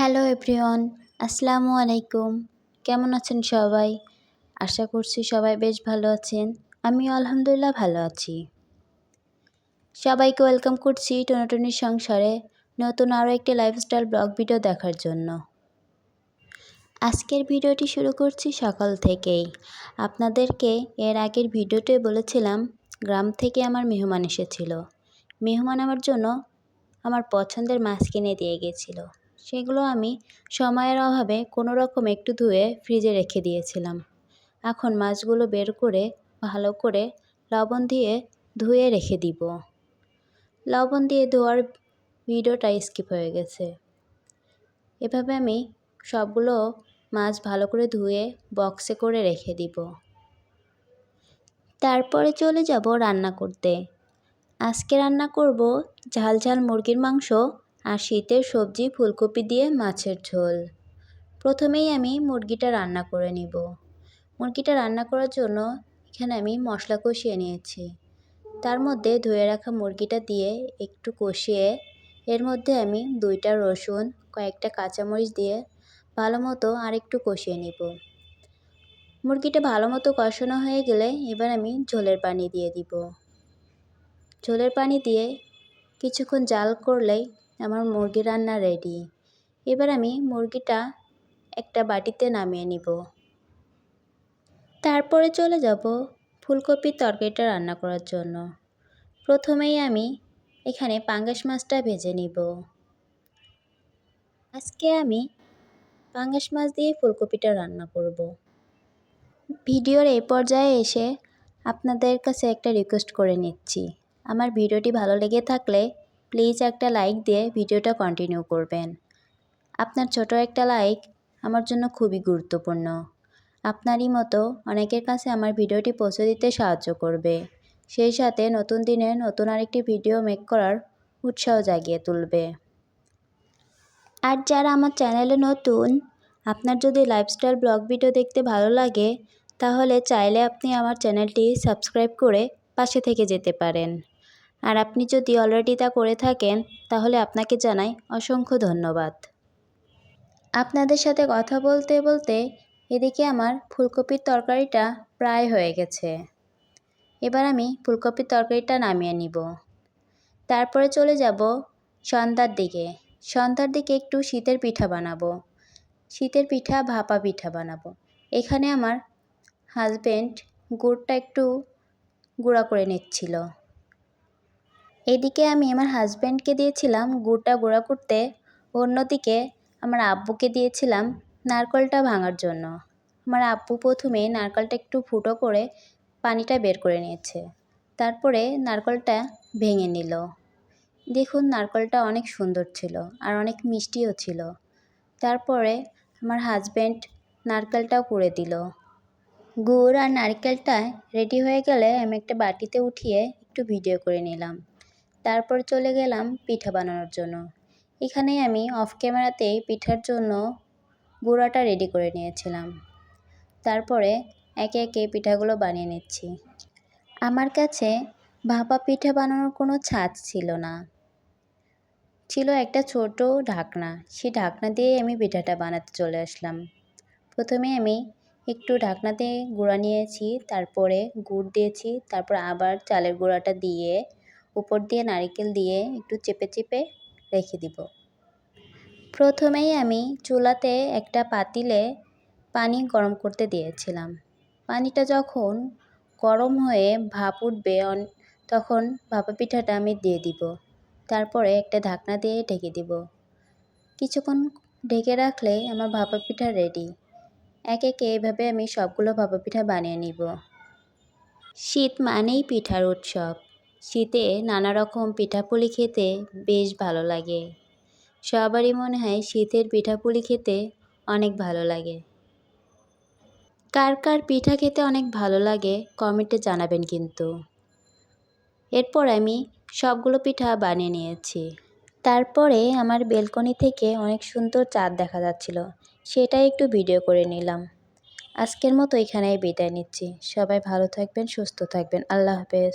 Hello everyone, আসসালামু আলাইকুম। কেমন আছেন সবাই? আশা করছি সবাই বেশ ভালো আছেন। আমিও আলহামদুলিল্লাহ ভালো আছি। সবাইকে ওয়েলকাম করছি টুনাটুনির সংসারে নতুন আরও একটি লাইফস্টাইল ব্লগ ভিডিও দেখার জন্য। আজকের ভিডিওটি শুরু করছি সকাল থেকেই। আপনাদেরকে এর আগের ভিডিওতে বলেছিলাম গ্রাম থেকে আমার মেহমান এসেছিল। মেহমান আমার জন্য আমার পছন্দের মাছ কিনে দিয়ে গেছিল। সেগুলো আমি সময়ের অভাবে কোনো রকম একটু ধুয়ে ফ্রিজে রেখে দিয়েছিলাম। এখন মাছগুলো বের করে ভালো করে লবণ দিয়ে ধুয়ে রেখে দিব। লবণ দিয়ে ধোয়ার ভিডিওটা স্কিপ হয়ে গেছে। এভাবে আমি সবগুলো মাছ ভালো করে ধুয়ে বক্সে করে রেখে দিব। তারপরে চলে যাব রান্না করতে। আজকে রান্না করব ঝাল ঝাল মুরগির মাংস আর শীতের সবজি ফুলকপি দিয়ে মাছের ঝোল। প্রথমেই আমি মুরগিটা রান্না করে নিব। মুরগিটা রান্না করার জন্য এখানে আমি মশলা কষিয়ে নিয়েছি। তার মধ্যে ধুয়ে রাখা মুরগিটা দিয়ে একটু কষিয়ে এর মধ্যে আমি 2টা রসুন, কয়েকটা কাঁচামরিচ দিয়ে ভালো মতো আরেকটু কষিয়ে নিব। মুরগিটা ভালো মতো কষানো হয়ে গেলে এবার আমি ঝোলের পানি দিয়ে দিব। ঝোলের পানি দিয়ে কিছুক্ষণ জাল করলেই আমার মুরগি রান্না রেডি। এবার আমি মুরগিটা একটা বাটিতে নামিয়ে নিব। তারপরে চলে যাব ফুলকপির তরকারিটা রান্না করার জন্য। প্রথমেই আমি এখানে পাঙ্গাস মাছটা ভেজে নিব। আজকে আমি পাঙ্গাস মাছ দিয়ে ফুলকপিটা রান্না করব। ভিডিওর এই পর্যায়ে এসে আপনাদের কাছে একটা রিকোয়েস্ট করে নিচ্ছি। আমার ভিডিওটি ভালো লেগে থাকলে প্লিজ একটা লাইক দিয়ে ভিডিওটা কন্টিনিউ করবেন। আপনার ছোট একটা লাইক আমার জন্য খুবই গুরুত্বপূর্ণ। আপনারই মতো অনেকের কাছে আমার ভিডিওটি পৌঁছে দিতে সাহায্য করবে। সেই সাথে নতুন দিনে নতুন আরেকটি ভিডিও মেক করার উৎসাহ জাগিয়ে তুলবে। আর যারা আমার চ্যানেলে নতুন, আপনার যদি লাইফস্টাইল ব্লগ ভিডিও দেখতে ভালো লাগে তাহলে চাইলে আপনি আমার চ্যানেলটি সাবস্ক্রাইব করে পাশে থেকে যেতে পারেন। আর আপনি যদি অলরেডি তা করে থাকেন তাহলে আপনাকে জানাই অসংখ্য ধন্যবাদ। আপনাদের সাথে কথা বলতে বলতে এদিকে আমার ফুলকপির তরকারিটা প্রায় হয়ে গেছে। এবার আমি ফুলকপির তরকারিটা নামিয়ে নিব। তারপরে চলে যাব সন্ধ্যার দিকে। সন্ধ্যার দিকে একটু শীতের পিঠা বানাবো। শীতের পিঠা ভাপা পিঠা বানাবো। এখানে আমার হাজবেন্ড গুড়টা একটু গুঁড়া করে নিচ্ছিল। এদিকে আমি আমার হাজব্যান্ডকে দিয়েছিলাম গুড়টা গুঁড়া করতে, অন্যদিকে আমার আব্বুকে দিয়েছিলাম নারকেলটা ভাঙার জন্য। আমার আব্বু প্রথমে নারকেলটা একটু ফুটো করে পানিটা বের করে নিয়েছে, তারপরে নারকেলটা ভেঙে নিল। দেখুন নারকেলটা অনেক সুন্দর ছিল আর অনেক মিষ্টিও ছিল। তারপরে আমার হাজব্যান্ড নারকেলটাও কুড়ে দিল। গুড় আর নারকেলটা রেডি হয়ে গেলে আমি একটা বাটিতে উঠিয়ে একটু ভিডিও করে নিলাম। তারপর চলে গেলাম পিঠা বানানোর জন্য। এখানে আমি অফ ক্যামেরাতেই পিঠার জন্য গুঁড়াটা রেডি করে নিয়েছিলাম। তারপরে একে একে পিঠাগুলো বানিয়ে নিচ্ছি। আমার কাছে ভাপা পিঠা বানানোর কোনো ছাঁচ ছিল না, ছিল একটা ছোট ঢাকনা। সেই ঢাকনা দিয়ে আমি পিঠাটা বানাতে চলে আসলাম। প্রথমে আমি একটু ঢাকনা দিয়ে গুঁড়া নিয়েছি, তারপরে গুড় দিয়েছি, তারপর আবার চালের গুঁড়াটা দিয়ে উপর দিয়ে নারকেল দিয়ে একটু চেপে চেপে রেখে দিব। প্রথমেই আমি চুলাতে একটা পাতিলে পানি গরম করতে দিয়েছিলাম। পানিটা যখন গরম হয়ে ভাপ উঠবে তখন ভাপা পিঠাটা আমি দিয়ে দিব। তারপরে একটা ঢাকনা দিয়ে ঢেকে দিব। কিছুক্ষণ ঢেকে রাখলে আমার ভাপা পিঠা রেডি। একে একে এভাবে আমি সবগুলো ভাপা পিঠা বানিয়ে নিব। শীত মানেই পিঠার উৎসব। শীতে নানা রকম পিঠাপুলি খেতে বেশ ভালো লাগে। সবারই মনে হয় শীতের পিঠাপুলি খেতে অনেক ভালো লাগে। কার কার পিঠা খেতে অনেক ভালো লাগে কমেন্টে জানাবেন কিন্তু। এরপর আমি সবগুলো পিঠা বানিয়ে নিয়েছি। তারপরে আমার বেলকনি থেকে অনেক সুন্দর চাঁদ দেখা যাচ্ছিল, সেটাই একটু ভিডিও করে নিলাম। আজকের মতো এখানেই বিদায় নিচ্ছি। সবাই ভালো থাকবেন, সুস্থ থাকবেন। আল্লাহ হাফেজ।